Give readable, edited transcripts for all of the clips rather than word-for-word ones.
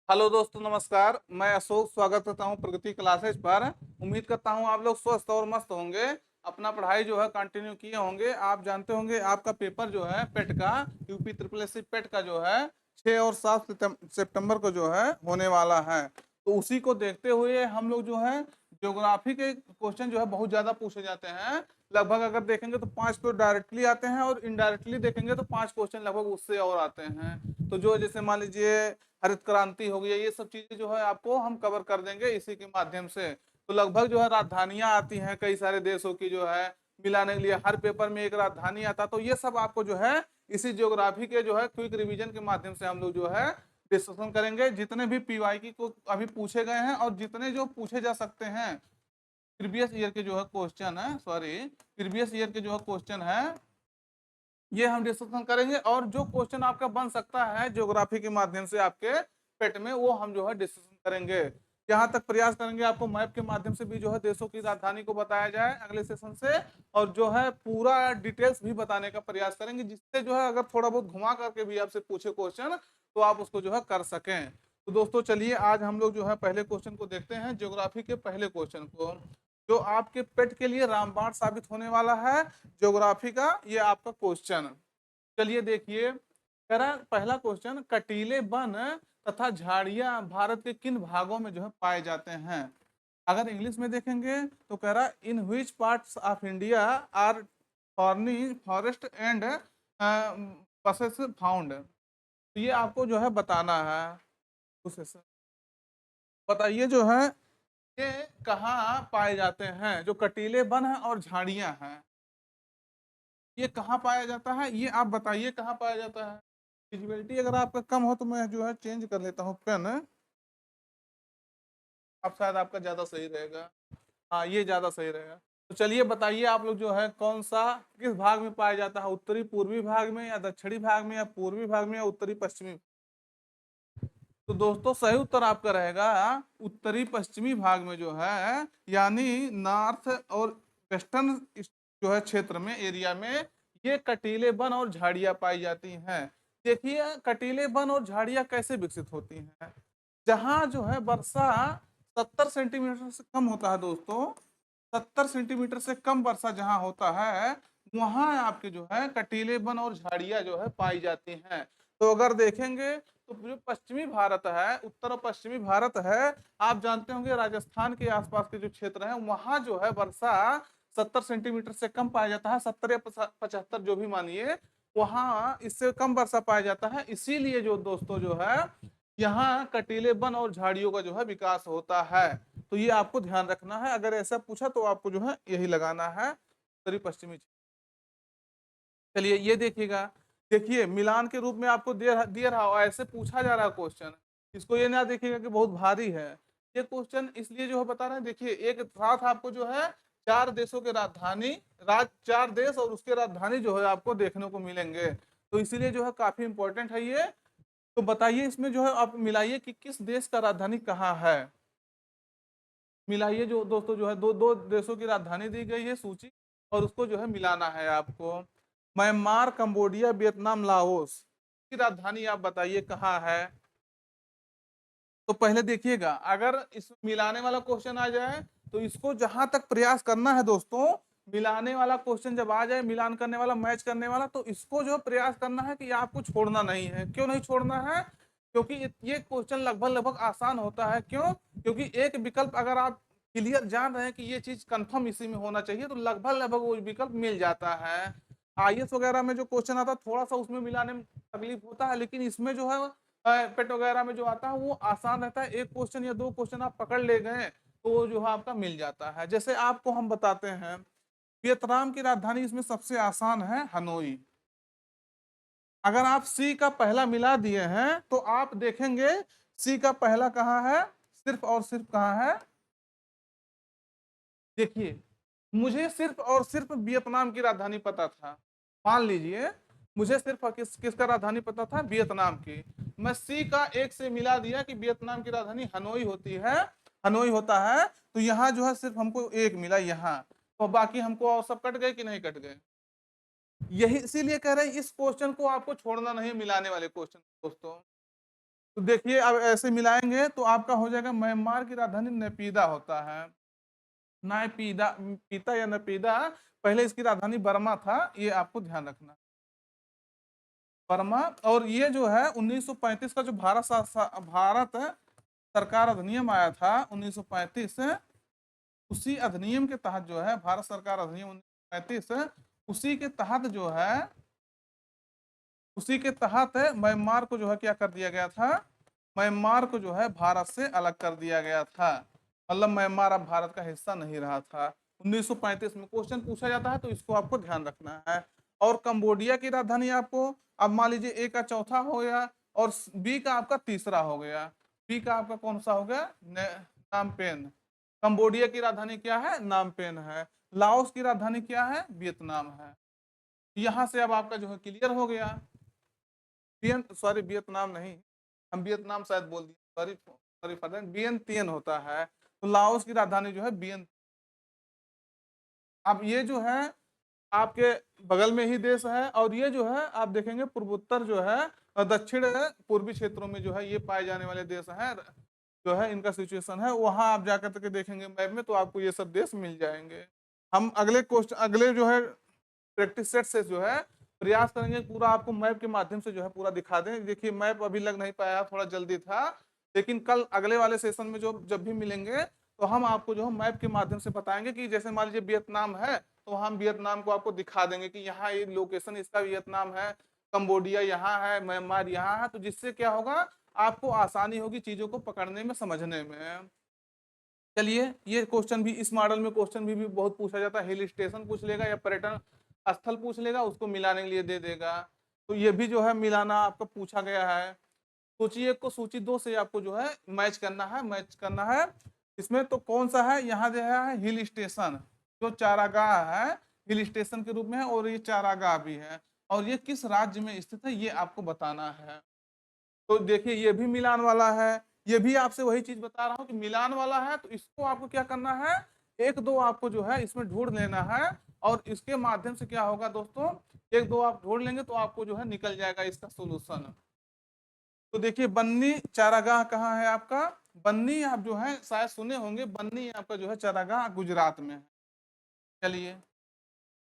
Hello दोस्तों, नमस्कार। मैं अशोक स्वागत करता हूं प्रगति क्लासेज पर। उम्मीद करता हूं आप लोग स्वस्थ और मस्त होंगे। अपना पढ़ाई जो है कंटिन्यू किए होंगे। आप जानते होंगे आपका पेपर जो है पेट का, यूपी ट्रिपल एस सी पेट का जो है 6 और 7 सितंबर को जो है होने वाला है। तो उसी को देखते हुए हम लोग जो है ज्योग्राफी के क्वेश्चन जो है बहुत ज्यादा पूछे जाते हैं। लगभग अगर देखेंगे तो 5 तो डायरेक्टली आते हैं और इनडायरेक्टली देखेंगे तो 5 क्वेश्चन लगभग उससे और आते हैं। तो जो जैसे मान लीजिए हरित क्रांति हो गई है, ये सब चीजें जो है आपको हम कवर कर देंगे इसी के माध्यम से। तो लगभग जो है राजधानियां आती हैं कई सारे देशों की जो है मिलाने के लिए, हर पेपर में एक राजधानी आता। तो ये सब आपको जो है इसी ज्योग्राफी के जो है क्विक रिवीजन के माध्यम से हम लोग जो है डिस्कशन करेंगे। जितने भी पीवाई की को अभी पूछे गए हैं और जितने जो पूछे जा सकते हैं प्रीवियस ईयर के जो है क्वेश्चन है, सॉरी, प्रीवियस ईयर के जो है क्वेश्चन है, ये हम डिस्कशन करेंगे। और जो क्वेश्चन आपका बन सकता है ज्योग्राफी के माध्यम से आपके पेट में, वो हम जो है डिस्कशन करेंगे। यहाँ तक प्रयास करेंगे आपको मैप के माध्यम से भी जो है देशों की राजधानी को बताया जाए अगले सेशन से, और जो है पूरा डिटेल्स भी बताने का प्रयास करेंगे, जिससे जो है अगर थोड़ा बहुत घुमा करके भी आपसे पूछे क्वेश्चन तो आप उसको जो है कर सकें। तो दोस्तों चलिए आज हम लोग जो है पहले क्वेश्चन को देखते हैं, ज्योग्राफी के पहले क्वेश्चन को, जो आपके पेट के लिए रामबाण साबित होने वाला है। ज्योग्राफी का ये आपका क्वेश्चन, चलिए देखिए। कह रहा है पहला क्वेश्चन, कटीले वन तथा झाड़ियां भारत के किन भागों में जो है पाए जाते हैं। अगर इंग्लिश में देखेंगे तो कह रहा है in which parts of India are thorny forest and bushes found. तो ये आपको जो है बताना है। उसे बताइए जो है ये कहाँ पाए जाते हैं, जो कटीले वन है और झाड़ियां हैं, ये कहाँ पाया जाता है, ये आप बताइए कहाँ पाया जाता है। विजिबिलिटी अगर आपका कम हो तो मैं जो है चेंज कर लेता हूँ पेन। अब शायद आपका ज़्यादा सही रहेगा। हाँ, ये ज़्यादा सही रहेगा। तो चलिए बताइए आप लोग जो है कौन सा किस भाग में पाया जाता है, उत्तरी पूर्वी भाग में या दक्षिणी भाग में या पूर्वी भाग में या उत्तरी पश्चिमी। तो दोस्तों सही उत्तर आपका रहेगा उत्तरी पश्चिमी भाग में जो है, यानी नॉर्थ और वेस्टर्न जो है क्षेत्र में, एरिया में ये कटीले वन और झाड़ियां पाई जाती हैं। देखिए कटीले वन और झाड़ियां कैसे विकसित होती हैं। जहां जो है वर्षा 70 सेंटीमीटर से कम होता है दोस्तों, 70 सेंटीमीटर से कम वर्षा जहां होता है, वहां आपके जो है कटीले वन और झाड़ियां जो है पाई जाती हैं। तो अगर देखेंगे तो जो पश्चिमी भारत है, उत्तर और पश्चिमी भारत है, आप जानते होंगे राजस्थान के आसपास के जो क्षेत्र हैं वहां जो है वर्षा 70 सेंटीमीटर से कम पाया जाता है, 70 या 75 जो भी मानिए, वहां इससे कम वर्षा पाया जाता है। इसीलिए जो दोस्तों जो है यहाँ कटीले वन और झाड़ियों का जो है विकास होता है। तो ये आपको ध्यान रखना है, अगर ऐसा पूछा तो आपको जो है यही लगाना है, उत्तरी पश्चिमी। चलिए ये देखिएगा, देखिए मिलान के रूप में आपको दे रहा हो, ऐसे पूछा जा रहा है क्वेश्चन। इसको ये ना देखिएगा कि बहुत भारी है। ये क्वेश्चन इसलिए जो है बता रहे हैं, देखिए एक साथ आपको जो है चार देशों के राजधानी, चार देश और उसके राजधानी जो है आपको देखने को मिलेंगे। तो इसीलिए जो है काफी इंपॉर्टेंट है ये। तो बताइए इसमें जो है आप मिलाइए कि किस देश का राजधानी कहाँ है। मिलाइए जो दोस्तों जो है दो दो देशों की राजधानी दी गई है सूची, और उसको जो है मिलाना है आपको। म्यांमार, कंबोडिया, वियतनाम, लाओस की राजधानी आप बताइए कहाँ है। तो पहले देखिएगा, अगर इस मिलाने वाला क्वेश्चन आ जाए तो इसको जहां तक प्रयास करना है दोस्तों, मिलाने वाला क्वेश्चन जब आ जाए, मिलान करने वाला, मैच करने वाला, तो इसको जो प्रयास करना है कि आपको छोड़ना नहीं है। क्यों नहीं छोड़ना है? क्योंकि ये क्वेश्चन लगभग लगभग आसान होता है। क्यों? क्योंकि एक विकल्प अगर आप क्लियर जान रहे हैं कि ये चीज कंफर्म इसी में होना चाहिए, तो लगभग लगभग वो विकल्प मिल जाता है। आईएएस वगैरह में जो क्वेश्चन आता है थोड़ा सा उसमें मिलाने में तकलीफ होता है, लेकिन इसमें जो है पेट वगैरह में जो आता है वो आसान रहता है। एक क्वेश्चन या दो क्वेश्चन आप पकड़ ले गए तो वो जो है आपका मिल जाता है। जैसे आपको हम बताते हैं, वियतनाम की राजधानी इसमें सबसे आसान है हनोई। अगर आप सी का पहला मिला दिए हैं तो आप देखेंगे सी का पहला कहाँ है, सिर्फ और सिर्फ कहाँ है। देखिए मुझे सिर्फ और सिर्फ वियतनाम की राजधानी पता था, मान लीजिए मुझे सिर्फ किसका राजधानी पता था, वियतनाम की। मैं सी का एक से मिला दिया कि वियतनाम की राजधानी हनोई होती है, हनोई होता है। तो यहाँ जो है सिर्फ हमको एक मिला यहाँ, तो बाकी हमको और सब कट गए कि नहीं कट गए। यही इसीलिए कह रहे हैं इस क्वेश्चन को आपको छोड़ना नहीं, मिलाने वाले क्वेश्चन दोस्तों। तो देखिए अब ऐसे मिलाएंगे तो आपका हो जाएगा म्यांमार की राजधानी नेपीदा होता है। नायपीदा पीता या नपीदा, पहले इसकी राजधानी बर्मा था, ये आपको ध्यान रखना। बर्मा। और ये जो है 1935 का जो भारत सरकार अधिनियम आया था 1935, उसी अधिनियम के तहत जो है भारत सरकार अधिनियम 1935, उसी के तहत जो है उसी के तहत म्यांमार को जो है क्या कर दिया गया था, म्यांमार को जो है भारत से अलग कर दिया गया था। मतलब म्यांमार अब भारत का हिस्सा नहीं रहा था 1935 में। क्वेश्चन पूछा जाता है तो इसको आपको ध्यान रखना है। और कंबोडिया की राजधानी आपको, अब मान लीजिए ए का चौथा हो गया और बी का आपका तीसरा हो गया। बी का आपका कौन सा हो गया, नामपेन। कंबोडिया की राजधानी क्या है, नामपेन है। लाओस की राजधानी क्या है, वियतनाम है। यहां से अब आपका जो है क्लियर हो गया। सॉरी वियतनाम नहीं, हम वियतनाम शायद बोल दिए, सॉरी सॉरी फॉर दैट, वियंतियन होता है। तो लाओस की राजधानी जो है वियन। अब ये जो है आपके बगल में ही देश है, और ये जो है आप देखेंगे पूर्वोत्तर जो है दक्षिण पूर्वी क्षेत्रों में जो है ये पाए जाने वाले देश हैं, जो है इनका सिचुएशन है। वहां आप जाकर के देखेंगे मैप में तो आपको ये सब देश मिल जाएंगे। हम अगले क्वेश्चन, अगले जो है प्रैक्टिस सेट से जो है प्रयास करेंगे पूरा आपको मैप के माध्यम से जो है पूरा दिखा दें। देखिए मैप अभी लग नहीं पाया, थोड़ा जल्दी था, लेकिन कल अगले वाले सेशन में जो जब भी मिलेंगे तो हम आपको जो है मैप के माध्यम से बताएंगे कि जैसे मान लीजिए वियतनाम है तो हम वियतनाम को आपको दिखा देंगे कि यहाँ ये लोकेशन इसका वियतनाम है, कंबोडिया यहाँ है, म्यांमार यहाँ है। तो जिससे क्या होगा, आपको आसानी होगी चीजों को पकड़ने में, समझने में। चलिए ये क्वेश्चन भी, इस मॉडल में क्वेश्चन भी बहुत पूछा जाता है। हिल स्टेशन पूछ लेगा या पर्यटन स्थल पूछ लेगा, उसको मिलाने के लिए दे देगा। तो ये भी जो है मिलाना आपका पूछा गया है। सूची एक को सूची दो से आपको जो है मैच करना है, मैच करना है। इसमें तो कौन सा है, यहाँ जो है हिल स्टेशन, जो चारागाह है हिल स्टेशन के रूप में है, और ये चारागाह भी है, और ये किस राज्य में स्थित है ये आपको बताना है। तो देखिए ये भी मिलान वाला है, ये भी आपसे वही चीज बता रहा हूँ कि मिलान वाला है। तो इसको आपको क्या करना है, एक दो आपको जो है इसमें ढूंढ लेना है, और इसके माध्यम से क्या होगा दोस्तों, एक दो आप ढूंढ लेंगे तो आपको जो है निकल जाएगा इसका सोल्यूशन। तो देखिए बन्नी चारागाह कहाँ है आपका, बन्नी आप जो है शायद सुने होंगे, बन्नी आपका जो है चारागाह गुजरात में है। चलिए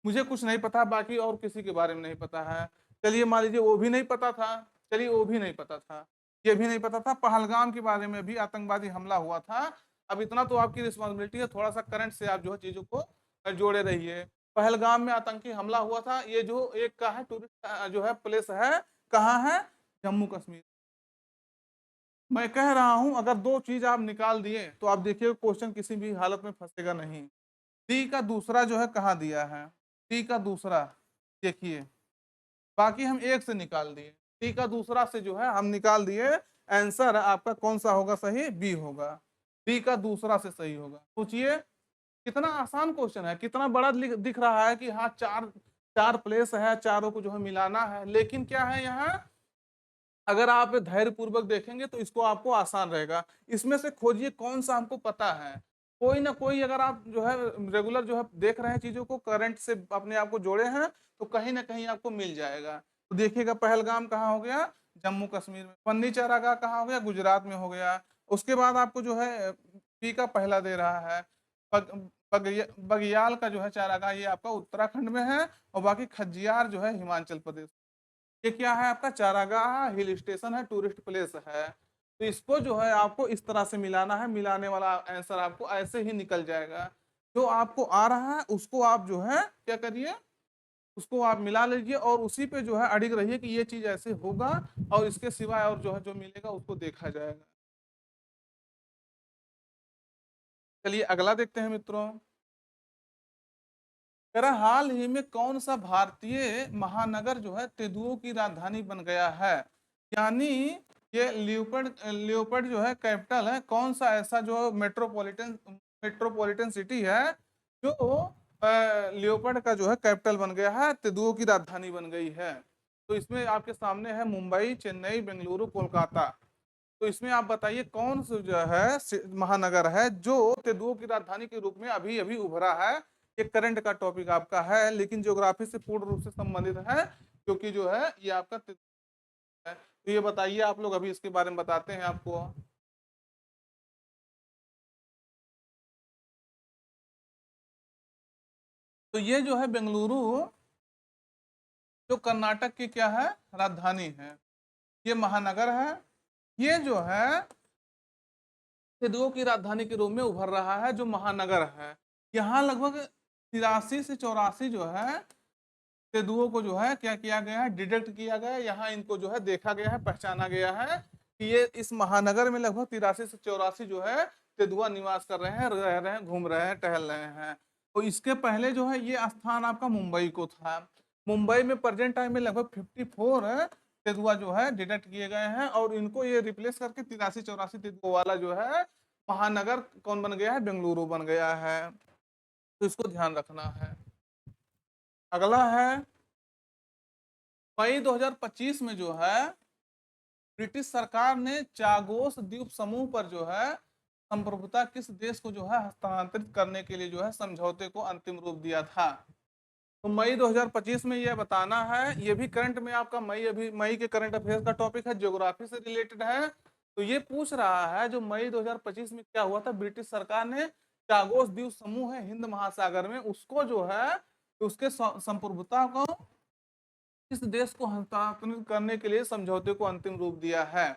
मुझे कुछ नहीं पता, बाकी और किसी के बारे में नहीं पता है। चलिए मान लीजिए वो भी नहीं पता था, चलिए वो भी नहीं पता था, ये भी नहीं पता था। पहलगाम के बारे में भी आतंकवादी हमला हुआ था। अब इतना तो आपकी रिस्पॉन्सिबिलिटी है, थोड़ा सा करंट से आप जो है चीजों को जोड़े रहिए। पहलगाम में आतंकी हमला हुआ था, ये जो एक का है टूरिस्ट जो है प्लेस है, कहाँ है, जम्मू कश्मीर। मैं कह रहा हूं अगर दो चीज आप निकाल दिए तो आप देखिए क्वेश्चन किसी भी हालत में फंसेगा नहीं। डी का दूसरा जो है कहाँ दिया है, डी का दूसरा देखिए, बाकी हम एक से निकाल दिए, डी का दूसरा से जो है हम निकाल दिए। आंसर आपका कौन सा होगा सही, बी होगा, डी का दूसरा से सही होगा। सोचिए कितना आसान क्वेश्चन है, कितना बड़ा दिख रहा है कि हाँ चार चार प्लेस है, चारों को जो है मिलाना है। लेकिन क्या है यहाँ, अगर आप धैर्य पूर्वक देखेंगे तो इसको आपको आसान रहेगा। इसमें से खोजिए कौन सा हमको पता है, कोई ना कोई अगर आप जो है रेगुलर जो है देख रहे हैं चीजों को, करंट से अपने आप को जोड़े हैं, तो कहीं ना कहीं आपको मिल जाएगा। तो देखिएगा पहलगाम कहाँ हो गया, जम्मू कश्मीर में। पन्नी चारागाह कहाँ हो गया, गुजरात में हो गया। उसके बाद आपको जो है पी का पहला दे रहा है, बगियाल का जो है चारागाह ये आपका उत्तराखंड में है, और बाकी खज्जियार जो है हिमाचल प्रदेश। ये क्या है आपका, चारागाह हिल स्टेशन है, टूरिस्ट प्लेस है। तो इसको जो है आपको इस तरह से मिलाना है, मिलाने वाला आंसर आपको ऐसे ही निकल जाएगा। जो आपको आ रहा है उसको आप जो है क्या करिए, उसको आप मिला लीजिए, और उसी पे जो है अड़िग रहिए कि ये चीज ऐसे होगा, और इसके सिवाय और जो है जो मिलेगा उसको देखा जाएगा। चलिए अगला देखते हैं मित्रों। कह रहा हाल ही में कौन सा भारतीय महानगर जो है तेंदुओं की राजधानी बन गया है, यानी ये लियोपर्ड जो है कैपिटल है, कौन सा ऐसा जो मेट्रोपॉलिटन सिटी है जो लियोपर्ड का जो है कैपिटल बन गया है, तेंदुओं की राजधानी बन गई है। तो इसमें आपके सामने है मुंबई, चेन्नई, बेंगलुरु, कोलकाता। तो इसमें आप बताइए कौन सा जो है महानगर है जो तेंदुओं की राजधानी के रूप में अभी अभी उभरा है। ये करंट का टॉपिक आपका है, लेकिन ज्योग्राफी से पूर्ण रूप से संबंधित है, क्योंकि जो है ये आपका है। तो ये बताइए आप लोग, अभी इसके बारे में बताते हैं आपको। तो ये जो है बेंगलुरु, जो कर्नाटक की क्या है, राजधानी है। ये महानगर है। ये जो है तेलुगु की राजधानी के रूप में उभर रहा है, जो महानगर है। यहाँ लगभग 83 से 84 जो है तेंदुओं को जो है क्या किया गया है, डिटेक्ट किया गया है। यहाँ इनको जो है देखा गया है, पहचाना गया है कि ये इस महानगर में लगभग 83 से 84 जो है तेंदुआ निवास कर रहे हैं, रह रहे हैं, घूम रहे हैं, टहल रहे हैं। तो इसके पहले जो है ये स्थान आपका मुंबई को था। मुंबई में प्रेजेंट टाइम में लगभग 54 तेंदुआ जो है डिटेक्ट किए गए हैं, और इनको ये रिप्लेस करके 83-84 तेंदुआ वाला जो है महानगर कौन बन गया है, बेंगलुरु बन गया है। तो इसको ध्यान रखना है। अगला है मई 2025 में जो है ब्रिटिश सरकार ने चागोस द्वीप समूह पर जो है संप्रभुता किस देश को जो है हस्तांतरित करने के लिए जो है समझौते को अंतिम रूप दिया था। तो मई 2025 में यह बताना है, ये भी करंट में आपका अभी मई के करंट अफेयर्स का टॉपिक है, ज्योग्राफी से रिलेटेड है। तो ये पूछ रहा है जो मई 2025 में क्या हुआ था, ब्रिटिश सरकार ने चागोस द्वीप समूह है हिंद महासागर में, उसको जो है उसके संप्रभुता को इस देश को हस्तांतरित करने के लिए समझौते को अंतिम रूप दिया है।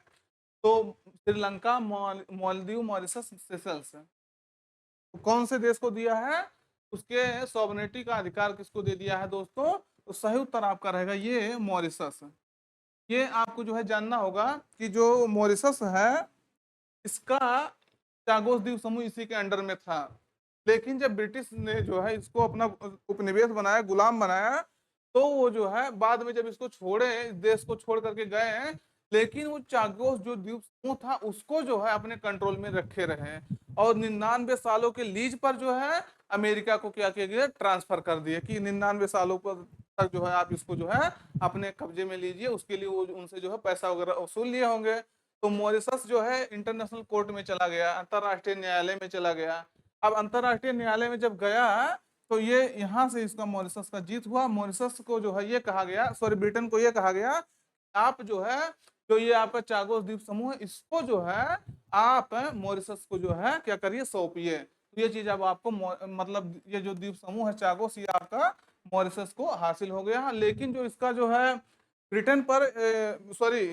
तो श्रीलंका, मालदीव, मॉरिशस, सेशल्स, तो कौन से देश को दिया है, उसके सॉवरेनिटी का अधिकार किसको दे दिया है दोस्तों? तो सही उत्तर आपका रहेगा ये मॉरिशस। ये आपको जो है जानना होगा कि जो मॉरिशस है इसका चागोस द्वीप समूह इसी के अंडर में था, लेकिन जब ब्रिटिश ने जो है इसको अपना उपनिवेश बनाया, गुलाम बनाया, तो वो जो है बाद में जब इसको छोड़े, इस देश को छोड़ करके गए, लेकिन वो चागोस जो द्वीप समूह था उसको जो है अपने कंट्रोल में रखे रहे, और 99 सालों के लीज पर जो है अमेरिका को क्या किया गया, ट्रांसफर कर दिया कि 99 सालों पर तक जो है आप इसको जो है अपने कब्जे में लीजिए। उसके लिए वो उनसे जो है पैसा वगैरह वसूल लिए होंगे। तो मॉरिशस जो है इंटरनेशनल कोर्ट में चला गया, अंतरराष्ट्रीय न्यायालय में चला गया। अब अंतरराष्ट्रीय न्यायालय में जब गया तो ये यहाँ से इसका मॉरिशस का जीत हुआ। मॉरिशस को जो है ये कहा गया, सॉरी ब्रिटेन को ये कहा गया, आप जो है जो ये आपका चागोस द्वीप समूह है इसको जो है आप मॉरिशस को जो है क्या करिए, सौंपिए। तो ये चीज अब आपको मतलब ये जो द्वीप समूह है चागोस, ये आपका मॉरिशस को हासिल हो गया। लेकिन जो इसका जो है ब्रिटेन पर सॉरी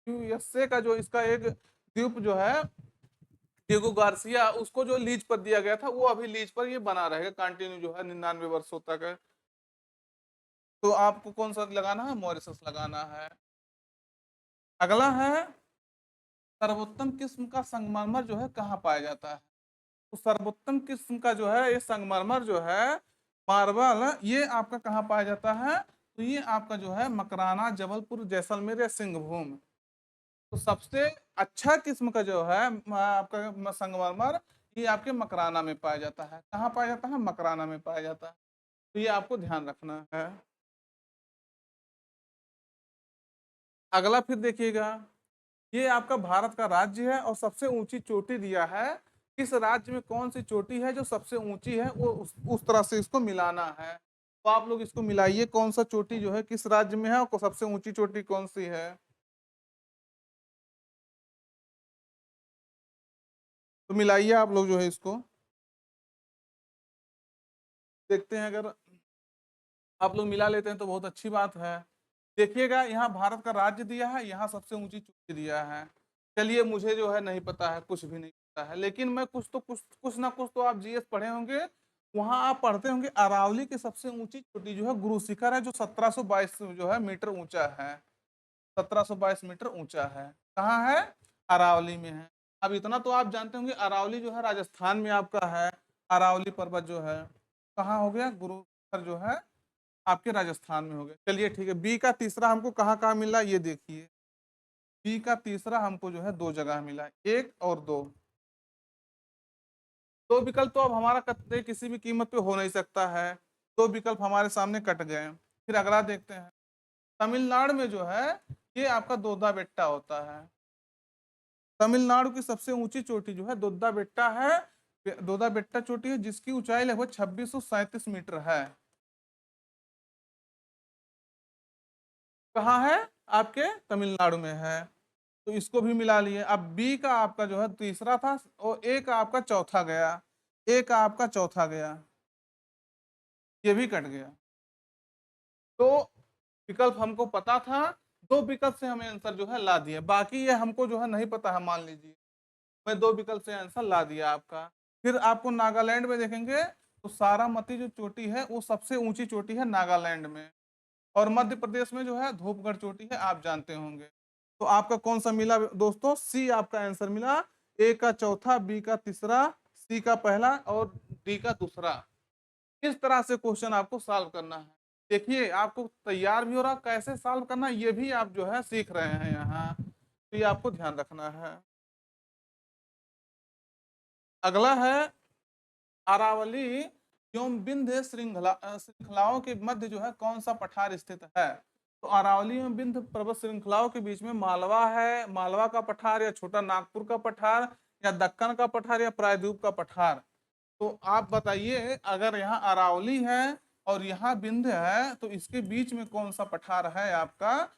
यूएसए का जो इसका एक द्वीप जो है डिगो गार्सिया, उसको जो लीज पर दिया गया था वो अभी लीज पर ये बना रहेगा कंटिन्यू जो है 99 वर्षों तक है। तो आपको कौन सा लगाना है, मॉरिशस लगाना है। अगला है सर्वोत्तम किस्म का संगमरमर जो है कहाँ पाया जाता है। तो सर्वोत्तम किस्म का जो है ये संगमरमर जो है मार्बल, ये आपका कहाँ पाया जाता है, तो ये आपका जो है मकराना, जबलपुर, जैसलमेर या सिंहभूम। तो सबसे अच्छा किस्म का जो है आपका संगमरमर ये आपके मकराना में पाया जाता है। कहाँ पाया जाता है, मकराना में पाया जाता है। तो ये आपको ध्यान रखना है। अगला फिर देखिएगा, ये आपका भारत का राज्य है और सबसे ऊंची चोटी दिया है। किस राज्य में कौन सी चोटी है जो सबसे ऊंची है, वो उस तरह से इसको मिलाना है। तो आप लोग इसको मिलाइए, कौन सा चोटी जो है किस राज्य में है और सबसे ऊंची चोटी कौन सी है। तो मिलाइए आप लोग जो है इसको, देखते हैं अगर आप लोग मिला लेते हैं तो बहुत अच्छी बात है। देखिएगा यहाँ भारत का राज्य दिया है, यहाँ सबसे ऊंची चोटी दिया है। चलिए मुझे जो है नहीं पता है, कुछ भी नहीं पता है, लेकिन मैं कुछ ना कुछ तो आप जीएस पढ़े होंगे। वहां आप पढ़ते होंगे अरावली की सबसे ऊंची चोटी जो है गुरु शिखर है, जो 1722 जो है मीटर ऊंचा है। 1722 मीटर ऊंचा है। कहाँ है, अरावली में है। अब इतना तो आप जानते होंगे अरावली जो है राजस्थान में आपका है। अरावली पर्वत जो है कहाँ हो गया, गुरु शिखर जो है आपके राजस्थान में हो गया। चलिए ठीक है, बी का तीसरा हमको कहाँ कहाँ मिला ये देखिए। बी का तीसरा हमको जो है दो जगह मिला, एक और दो। दो विकल्प तो अब हमारा कतई किसी भी कीमत पे हो नहीं सकता है। दो विकल्प हमारे सामने कट गए। फिर अगला देखते हैं, तमिलनाडु में जो है ये आपका दोदा बेट्टा होता है। तमिलनाडु की सबसे ऊंची चोटी जो है दोदा बेट्टा है। दोदा बेट्टा चोटी है जिसकी ऊंचाई लगभग 2637 मीटर है। कहाँ है, आपके तमिलनाडु में है, तो इसको भी मिला लिए। अब बी का आपका जो है तीसरा था और ए का आपका चौथा गया, ए का आपका चौथा गया, ये भी कट गया। तो विकल्प हमको पता था, दो विकल्प से हमें आंसर जो है ला दिया, बाकी ये हमको जो है नहीं पता है, मान लीजिए मैं दो विकल्प से आंसर ला दिया आपका। फिर आपको नागालैंड में देखेंगे तो सारामती जो चोटी है वो सबसे ऊंची चोटी है नागालैंड में, और मध्य प्रदेश में जो है धूपगढ़ चोटी है, आप जानते होंगे। तो आपका कौन सा मिला दोस्तों? सी आपका आंसर मिला। ए का चौथा, बी का तीसरा, सी का पहला और डी का दूसरा। इस तरह से क्वेश्चन आपको सॉल्व करना है। देखिए आपको तैयार भी हो रहा, कैसे सॉल्व करना ये भी आप जो है सीख रहे हैं यहाँ, तो ये आपको ध्यान रखना है। अगला है अरावली एवं विंध्य श्रृंखलाओं के मध्य जो है कौन सा पठार स्थित है? तो अरावली एवं विंध्य पर्वत श्रृंखलाओं के बीच में मालवा है, मालवा का पठार या छोटा नागपुर का पठार या दक्कन का पठार या प्रायद्वीप का पठार। तो आप बताइए, अगर यहाँ अरावली है और यहाँ विंध्य है तो इसके बीच में कौन सा पठार है आपका?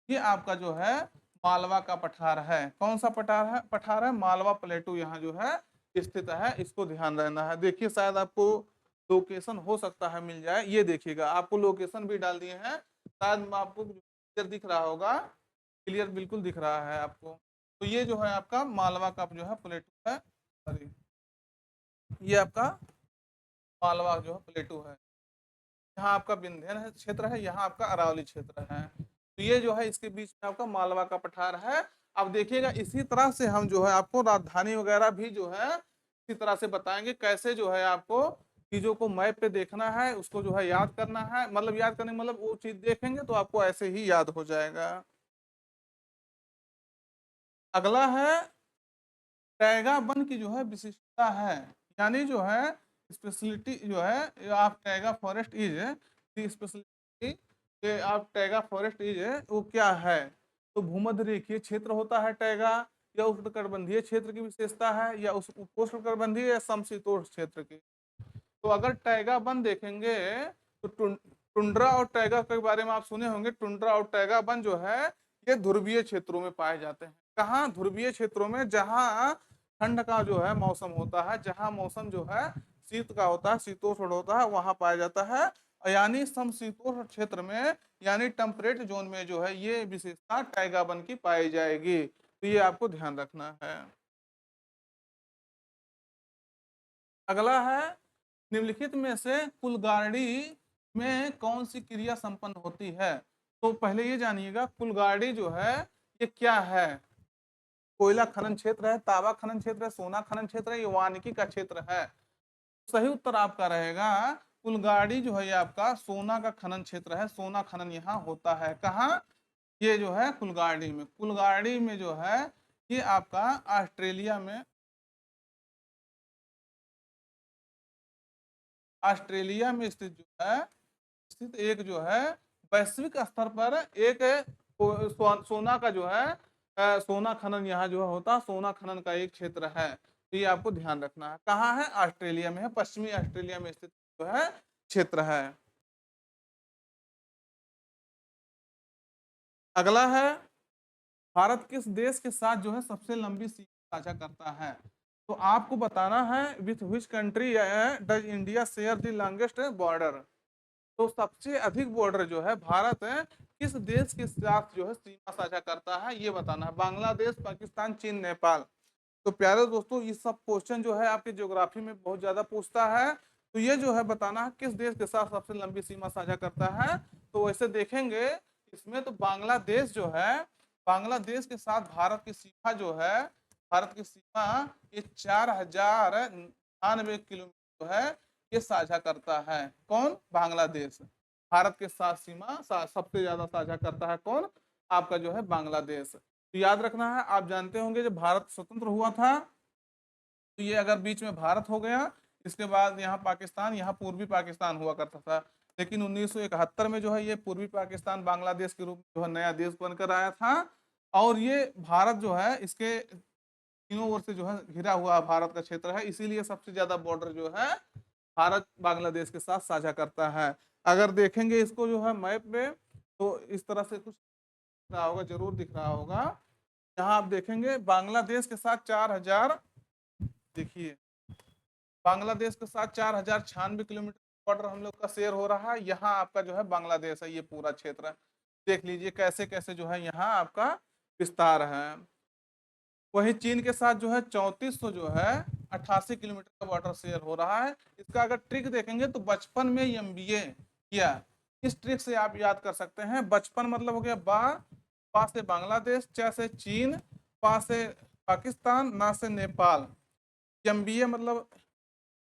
ये आपका जो है मालवा का पठार है। कौन सा पठार है? मालवा प्लेटू यहाँ जो है स्थित है, इसको ध्यान रहना है। देखिए शायद आपको लोकेशन हो सकता है मिल जाए, ये देखिएगा आपको लोकेशन भी डाल दिए हैं, शायद आपको क्लियर दिख रहा होगा, क्लियर बिल्कुल दिख रहा है आपको। तो ये जो है आपका मालवा का जो है प्लेटू है, सॉरी ये आपका मालवा जो है प्लेटू है। यहाँ आपका विंध्यन है क्षेत्र है, यहाँ आपका अरावली क्षेत्र है। तो ये जो है इसके बीच में आपका मालवा का पठार है। अब देखिएगा इसी तरह से हम जो है आपको राजधानी वगैरह भी जो है इसी तरह से बताएंगे, कैसे जो है आपको चीजों को मैप पे देखना है, उसको जो है याद करना है, मतलब याद करने मतलब वो चीज देखेंगे तो आपको ऐसे ही याद हो जाएगा। अगला है टैगा वन की जो है विशिष्टता है, यानी जो है स्पेशलिटी जो है आप टैगा फॉरेस्ट इज स्पेशलिटी, आप टैगा फॉरेस्ट इज वो क्या है? तो भूमध्य रेखीय क्षेत्र होता है टैगा, या उष्णकटिबंधीय क्षेत्र की विशेषता है, या उस उपोष्णकटिबंधीय या समशीतोष्ण क्षेत्र की। तो अगर टैगा वन देखेंगे तो टुंड्रा और टैगा के बारे में आप सुने होंगे। टुंड्रा और टैगा वन जो है ये ध्रुवीय क्षेत्रों में पाए जाते हैं। कहाँ? ध्रुवीय क्षेत्रों में, जहाँ ठंड का जो है मौसम होता है, जहाँ मौसम जो है शीत का होता है, शीतोष्ण होता है, वहां पाया जाता है। यानी समशीतोष्ण क्षेत्र में, यानी टेम्परेट जोन में जो है ये विशेषता टैगा वन की पाई जाएगी। तो ये आपको ध्यान रखना है। अगला है निम्नलिखित में से कुलगाड़ी में कौन सी क्रिया संपन्न होती है? तो पहले ये जानिएगा कुलगाड़ी जो है ये क्या है? कोयला खनन क्षेत्र है, तांबा खनन क्षेत्र है, सोना खनन क्षेत्र है, ये वानिकी का क्षेत्र है। सही उत्तर आपका रहेगा कुलगाड़ी जो है ये आपका सोना का खनन क्षेत्र है। सोना खनन यहाँ होता है। कहाँ? ये जो है कुलगाड़ी में। कुलगाड़ी में जो है ये आपका ऑस्ट्रेलिया में, ऑस्ट्रेलिया में स्थित जो है स्थित एक जो है वैश्विक स्तर पर एक सोना का जो है सोना खनन यहाँ जो होता है, सोना खनन का एक क्षेत्र है। तो ये आपको ध्यान रखना है। कहाँ है? ऑस्ट्रेलिया में है, पश्चिमी ऑस्ट्रेलिया में स्थित जो है क्षेत्र है। अगला है भारत किस देश के साथ जो है सबसे लंबी सीमा साझा करता है? तो आपको बताना है with which country does India share the longest border. तो सबसे अधिक बॉर्डर जो है भारत है किस देश के साथ जो है सीमा साझा करता है, ये बताना है। बांग्लादेश, पाकिस्तान, चीन, नेपाल। तो प्यारे दोस्तों ये सब क्वेश्चन जो है आपके ज्योग्राफी में बहुत ज्यादा पूछता है। तो ये जो है बताना है किस देश के साथ सबसे लंबी सीमा साझा करता है। तो वैसे देखेंगे इसमें तो बांग्लादेश जो है, बांग्लादेश के साथ भारत की सीमा जो है, भारत की सीमा ये 4098 किलोमीटर जो है ये साझा करता है। कौन? बांग्लादेश। भारत के साथ सीमा सबसे ज्यादा साझा करता है कौन? आपका जो है बांग्लादेश। तो याद रखना है, आप जानते होंगे जब भारत स्वतंत्र हुआ था तो ये अगर बीच में भारत हो गया, इसके बाद यहाँ पाकिस्तान, यहाँ पूर्वी पाकिस्तान हुआ करता था। लेकिन 1971 में जो है ये पूर्वी पाकिस्तान बांग्लादेश के रूप में जो है नया देश बनकर आया था। और ये भारत जो है इसके तीनों ओर से जो है घिरा हुआ भारत का क्षेत्र है, इसीलिए सबसे ज्यादा बॉर्डर जो है भारत बांग्लादेश के साथ साझा करता है। अगर देखेंगे इसको जो है मैप में तो इस तरह से कुछ रहा होगा, जरूर दिख रहा होगा। यहाँ आप देखेंगे बांग्लादेश के साथ 4000, देखिए बांग्लादेश के साथ 4096 किलोमीटर बॉर्डर हम लोग का शेयर हो रहा है। यहाँ आपका जो है बांग्लादेश है, ये पूरा क्षेत्र देख लीजिए कैसे कैसे जो है यहाँ आपका विस्तार है। वही चीन के साथ जो है 3400 जो है 88 किलोमीटर का वाटर शेयर हो रहा है। इसका अगर ट्रिक देखेंगे तो बचपन में एमबीए किया, इस ट्रिक से आप याद कर सकते हैं। बचपन मतलब हो गया बा से बांग्लादेश, च से चीन, पा से पाकिस्तान, ना से नेपाल, एमबीए मतलब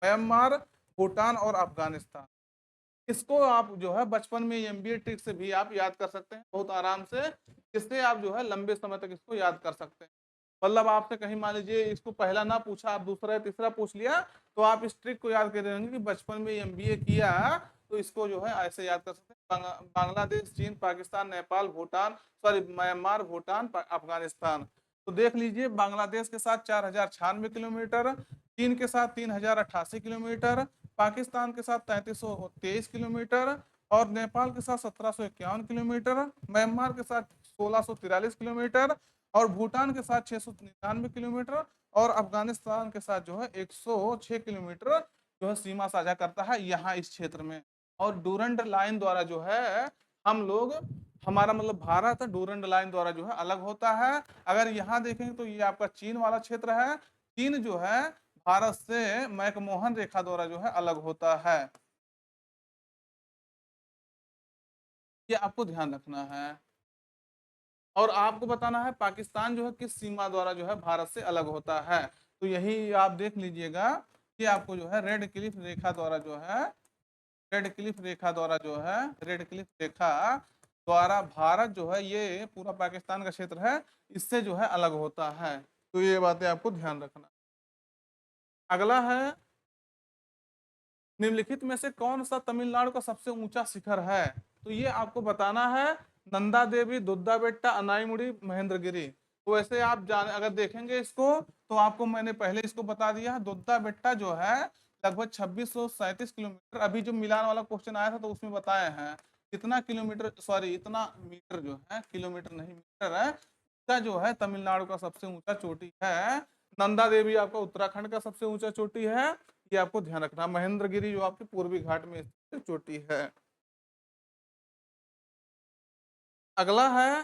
म्यांमार, भूटान और अफगानिस्तान। इसको आप जो है बचपन में एमबीए ट्रिक से भी आप याद कर सकते हैं बहुत आराम से, जिससे आप जो है लंबे समय तक इसको याद कर सकते हैं। मतलब आपसे कहीं मान लीजिए इसको पहला ना पूछा, आप दूसरा या तीसरा पूछ लिया, तो आप इस ट्रिक को याद कर रहेंगे कि बचपन में एमबीए किया, तो इसको जो है ऐसे याद कर सकते हैं। बांग्लादेश, चीन, पाकिस्तान, नेपाल, भूटान, सॉरी म्यांमार, भूटान, अफगानिस्तान। तो देख लीजिए बांग्लादेश के साथ 4096 किलोमीटर, चीन के साथ 3088 किलोमीटर, पाकिस्तान के साथ 3323 किलोमीटर और नेपाल के साथ 1751 किलोमीटर, म्यांमार के साथ 1643 किलोमीटर और भूटान के साथ 699 किलोमीटर और अफगानिस्तान के साथ जो है 106 किलोमीटर जो है सीमा साझा करता है यहाँ इस क्षेत्र में। और डूरंड लाइन द्वारा जो है हम लोग, हमारा मतलब भारत डूरंड लाइन द्वारा जो है अलग होता है। अगर यहाँ देखेंगे तो ये आपका चीन वाला क्षेत्र है, चीन जो है भारत से मैकमोहन रेखा द्वारा जो है अलग होता है, ये आपको ध्यान रखना है। और आपको बताना है पाकिस्तान जो है किस सीमा द्वारा जो है भारत से अलग होता है। तो यही आप देख लीजिएगा कि आपको जो है रेड क्लिफ रेखा द्वारा जो है, रेड क्लिफ रेखा द्वारा जो है, रेड क्लिफ रेखा द्वारा भारत जो है ये पूरा पाकिस्तान का क्षेत्र है, इससे जो है अलग होता है। तो ये बातें आपको ध्यान रखना। अगला है निम्नलिखित में से कौन सा तमिलनाडु का सबसे ऊंचा शिखर है। तो ये आपको बताना है नंदा देवी, दुद्दा बेट्टा, अनाईमुड़ी, महेंद्रगिरी। तो वैसे आप जान अगर देखेंगे इसको तो आपको मैंने पहले इसको बता दिया है, दुद्दा बेट्टा जो है लगभग 2637 किलोमीटर। अभी जो मिलान वाला क्वेश्चन आया था तो उसमें बताए हैं कितना किलोमीटर, सॉरी इतना मीटर जो है, किलोमीटर नहीं मीटर है, इसका जो है तमिलनाडु का सबसे ऊंचा चोटी है। नंदा देवी आपका उत्तराखंड का सबसे ऊंचा चोटी है, ये आपको ध्यान रखना। महेंद्रगिरी जो आपके पूर्वी घाट में स्थित चोटी है। अगला है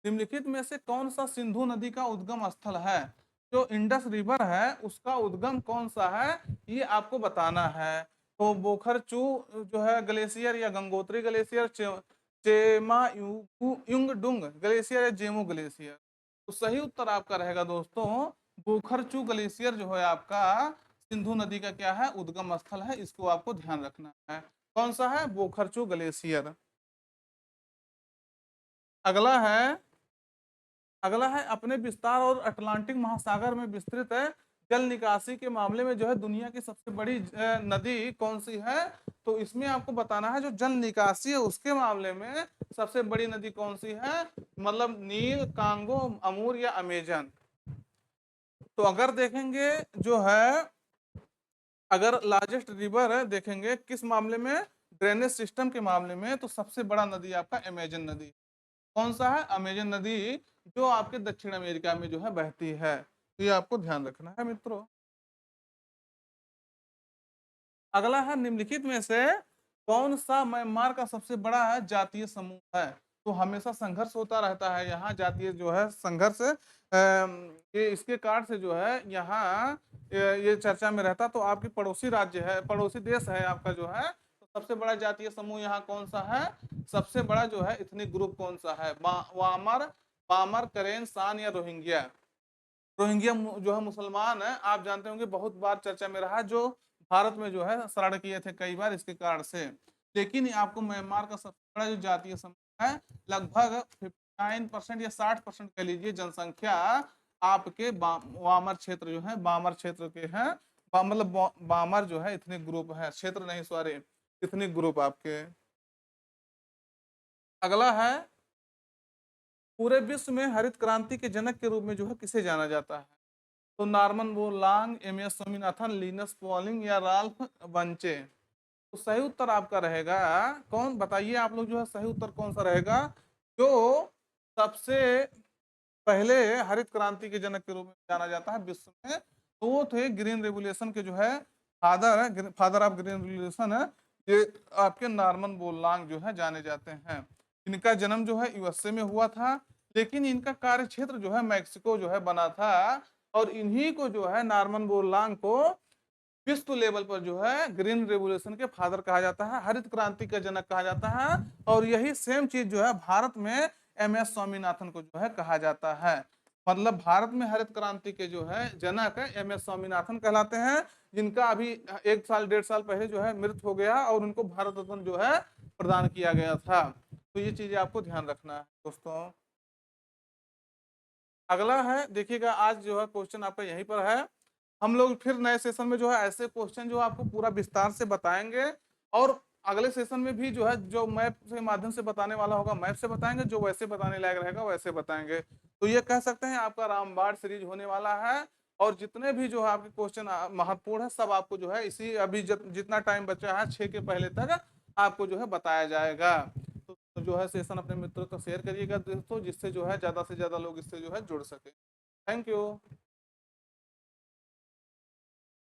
निम्नलिखित में से कौन सा सिंधु नदी का उद्गम स्थल है। जो इंडस रिवर है उसका उद्गम कौन सा है, ये आपको बताना है। तो बोखरचू जो है ग्लेशियर या गंगोत्री ग्लेशियर, चेमा युंगडुंग ग्लेशियर या जेमू ग्लेशियर। तो सही उत्तर आपका रहेगा दोस्तों बोखरचू ग्लेशियर जो है आपका सिंधु नदी का क्या है, उद्गम स्थल है। इसको आपको ध्यान रखना है। कौन सा है, बोखरचू ग्लेशियर। अगला है, अगला है अपने विस्तार और अटलांटिक महासागर में विस्तृत है जल निकासी के मामले में जो है दुनिया की सबसे बड़ी नदी कौन सी है। तो इसमें आपको बताना है जो जल निकासी है उसके मामले में सबसे बड़ी नदी कौन सी है, मतलब नील, कांगो, अमूर या अमेजन। तो अगर देखेंगे जो है, अगर लार्जेस्ट रिवर देखेंगे किस मामले में, ड्रेनेज सिस्टम के मामले में, तो सबसे बड़ा नदी आपका अमेजन नदी। कौन सा है, अमेजन नदी, जो आपके दक्षिण अमेरिका में जो है बहती है। तो ये आपको ध्यान रखना है मित्रों। अगला है निम्नलिखित में से कौन सा म्यांमार का सबसे बड़ा है जातीय समूह है। तो हमेशा संघर्ष होता रहता है यहाँ, जातीय जो है संघर्ष, ये इसके कारण से जो है यहाँ ये चर्चा में रहता। तो आपकी पड़ोसी राज्य है, पड़ोसी देश है आपका जो है, तो सबसे बड़ा जातीय समूह यहाँ कौन सा है, सबसे बड़ा जो है इथनिक ग्रुप कौन सा है, वामर, पामर, करेन, सान या रोहिंग्या। रोहिंग्या जो है मुसलमान है, आप जानते होंगे बहुत बार चर्चा में रहा, जो भारत में जो है शरण किए थे कई बार इसके कारण से। लेकिन आपको म्यांमार का सबसे बड़ा जो जातीय समूह है, लगभग 59% या 60% कह लीजिए जनसंख्या आपके वामर क्षेत्र जो है, बामर क्षेत्र के हैं। मतलब बामर जो है इथनिक ग्रुप है, क्षेत्र नहीं सॉरी, इथनिक ग्रुप आपके। अगला है पूरे विश्व में हरित क्रांति के जनक के रूप में जो है किसे जाना जाता है। तो Norman Borlaug, M S Swaminathan, Linus Pauling या राल्फ बंचे। तो सही उत्तर आपका रहेगा कौन, बताइए आप लोग जो है सही उत्तर कौन सा रहेगा, जो सबसे पहले हरित क्रांति के जनक के रूप में जाना जाता है विश्व में, तो वो थे ग्रीन रेवोल्यूशन के जो है फादर ऑफ ग्रीन रेवोल्यूशन है, ये आपके नॉर्मन बोरलांग जो है जाने जाते हैं। इनका जन्म जो है यूएसए में हुआ था, लेकिन इनका कार्य क्षेत्र जो है मैक्सिको जो है बना था, और इन्हीं को जो है नॉर्मन बोरलांग को विश्व लेवल पर जो है ग्रीन रेवोल्यूशन के फादर कहा जाता है, हरित क्रांति का जनक कहा जाता है। और यही सेम चीज जो है भारत में एमएस स्वामीनाथन को जो है कहा जाता है। मतलब भारत में हरित क्रांति के जो है जनक एमएस स्वामीनाथन कहलाते हैं, जिनका अभी 1 साल 1.5 साल पहले जो है मृत्यु हो गया और उनको भारत रत्न जो है प्रदान किया गया था। तो ये चीजें आपको ध्यान रखना है दोस्तों। अगला है देखिएगा, आज जो है क्वेश्चन आपका यहीं पर है। हम लोग फिर नए सेशन में जो है ऐसे क्वेश्चन जो आपको पूरा विस्तार से बताएंगे, और अगले सेशन में भी जो है जो मैप के माध्यम से बताने वाला होगा मैप से बताएंगे, जो वैसे बताने लायक रहेगा वैसे बताएंगे। तो ये कह सकते हैं आपका रामबाण सीरीज होने वाला है, और जितने भी जो है आपके क्वेश्चन महत्वपूर्ण है सब आपको जो है इसी अभी जितना टाइम बचा है 6 के पहले तक आपको जो है बताया जाएगा। तो जो है सेशन अपने मित्रों को शेयर करिएगा दोस्तों, जिससे जो है ज्यादा से ज्यादा लोग इससे जो है जुड़ सके। Thank you.